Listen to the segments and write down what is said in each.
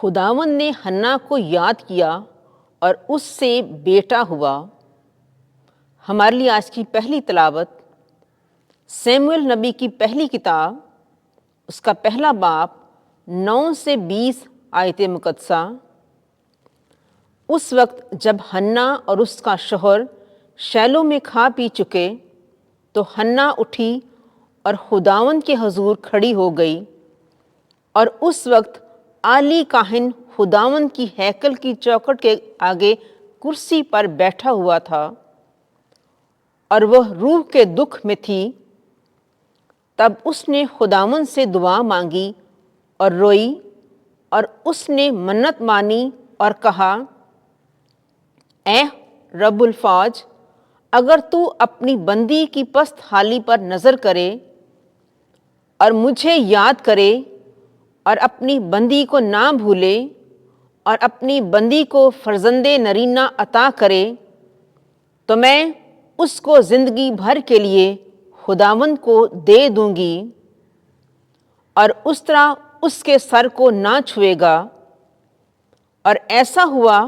خداوند نے حنا کو یاد کیا اور اس سے بیٹا ہوا۔ ہمارے لیے آج کی پہلی تلاوت سیموئیل نبی کی پہلی کتاب، اس کا پہلا باب 9 سے 20 آیت مقدسہ۔ اس وقت جب حنا اور اس کا شوہر شیلو میں کھا پی چکے تو حنا اٹھی اور خداوند کے حضور کھڑی ہو گئی، اور اس وقت عالی کاہن خداوند کی ہیکل کی چوکھٹ کے آگے کرسی پر بیٹھا ہوا تھا، اور وہ روح کے دکھ میں تھی۔ تب اس نے خداوند سے دعا مانگی اور روئی، اور اس نے منت مانی اور کہا، اے رب الفوج، اگر تو اپنی بندی کی پست حالی پر نظر کرے اور مجھے یاد کرے اور اپنی بندی کو نہ بھولے اور اپنی بندی کو فرزند نرینہ عطا کرے، تو میں اس کو زندگی بھر کے لیے خداوند کو دے دوں گی، اور اس طرح اس کے سر کو نہ چھوئے گا۔ اور ایسا ہوا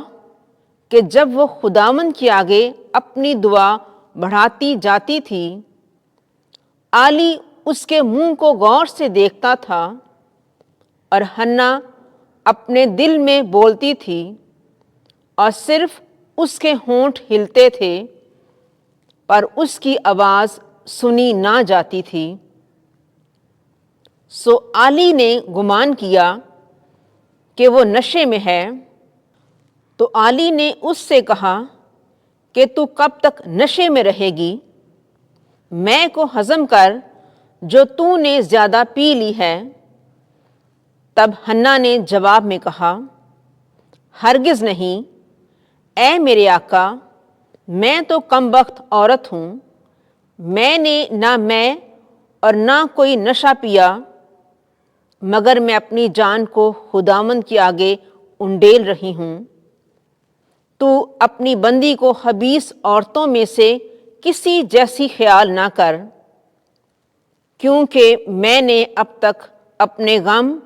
کہ جب وہ خداوند کے آگے اپنی دعا بڑھاتی جاتی تھی، عالی اس کے منہ کو غور سے دیکھتا تھا، اور حنا اپنے دل میں بولتی تھی، اور صرف اس کے ہونٹ ہلتے تھے، پر اس کی آواز سنی نہ جاتی تھی۔ سو عالی نے گمان کیا کہ وہ نشے میں ہے، تو عالی نے اس سے کہا کہ تو کب تک نشے میں رہے گی؟ میں کو ہضم کر جو تو نے زیادہ پی لی ہے۔ تب حنا نے جواب میں کہا، ہرگز نہیں، اے میرے آقا، میں تو کم بخت عورت ہوں، میں نے نہ میں اور نہ کوئی نشہ پیا، مگر میں اپنی جان کو خداوند کے آگے انڈیل رہی ہوں۔ تو اپنی بندی کو خبیث عورتوں میں سے کسی جیسی خیال نہ کر، کیونکہ میں نے اب تک اپنے غم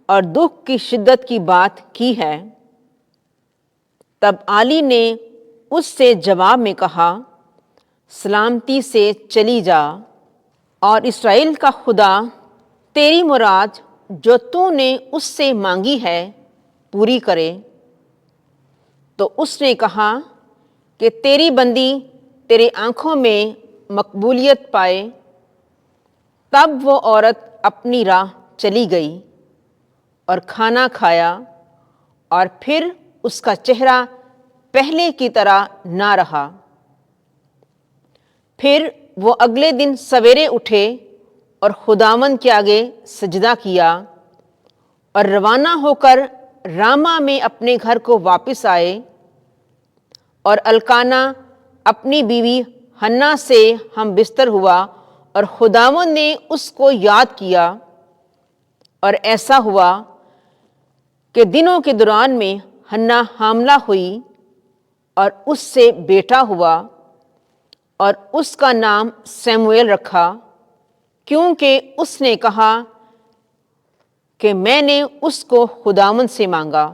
اور دکھ کی شدت کی بات کی ہے۔ تب عالی نے اس سے جواب میں کہا، سلامتی سے چلی جا، اور اسرائیل کا خدا تیری مراد جو تو نے اس سے مانگی ہے پوری کرے۔ تو اس نے کہا کہ تیری بندی تیرے آنکھوں میں مقبولیت پائے۔ تب وہ عورت اپنی راہ چلی گئی اور کھانا کھایا، اور پھر اس کا چہرہ پہلے کی طرح نہ رہا۔ پھر وہ اگلے دن سویرے اٹھے اور خداوند کے آگے سجدہ کیا، اور روانہ ہو کر راما میں اپنے گھر کو واپس آئے، اور الکانہ اپنی بیوی حنا سے ہم بستر ہوا، اور خداوند نے اس کو یاد کیا۔ اور ایسا ہوا کہ دنوں کے دوران میں حنا حاملہ ہوئی اور اس سے بیٹا ہوا، اور اس کا نام سیموئیل رکھا، کیونکہ اس نے کہا کہ میں نے اس کو خداوند سے مانگا۔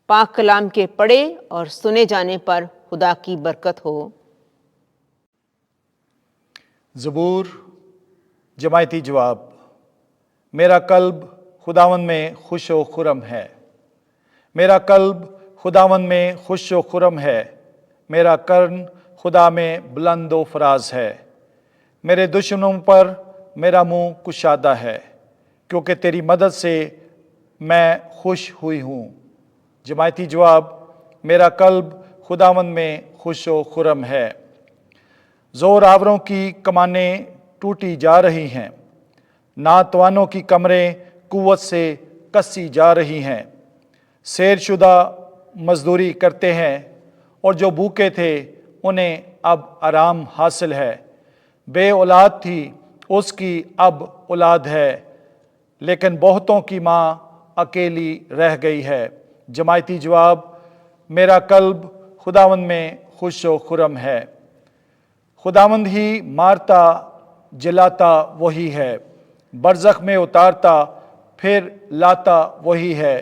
پاک کلام کے پڑھے اور سنے جانے پر خدا کی برکت ہو۔ زبور جماعتی جواب۔ میرا قلب خداوند میں خوش و خرم ہے، میرا قلب خداوند میں خوش و خرم ہے، میرا کرن خدا میں بلند و فراز ہے۔ میرے دشمنوں پر میرا منہ کشادہ ہے، کیونکہ تیری مدد سے میں خوش ہوئی ہوں۔ جماعتی جواب۔ میرا قلب خداوند میں خوش و خرم ہے۔ زور آوروں کی کمانیں ٹوٹی جا رہی ہیں، ناتوانوں کی کمریں قوت سے کسی جا رہی ہیں۔ سیر شدہ مزدوری کرتے ہیں، اور جو بھوکے تھے انہیں اب آرام حاصل ہے۔ بے اولاد تھی، اس کی اب اولاد ہے، لیکن بہتوں کی ماں اکیلی رہ گئی ہے۔ جماعتی جواب۔ میرا قلب خداوند میں خوش و خرم ہے۔ خداوند ہی مارتا جلاتا وہی ہے، برزخ میں اتارتا پھر لاتا وہی ہے۔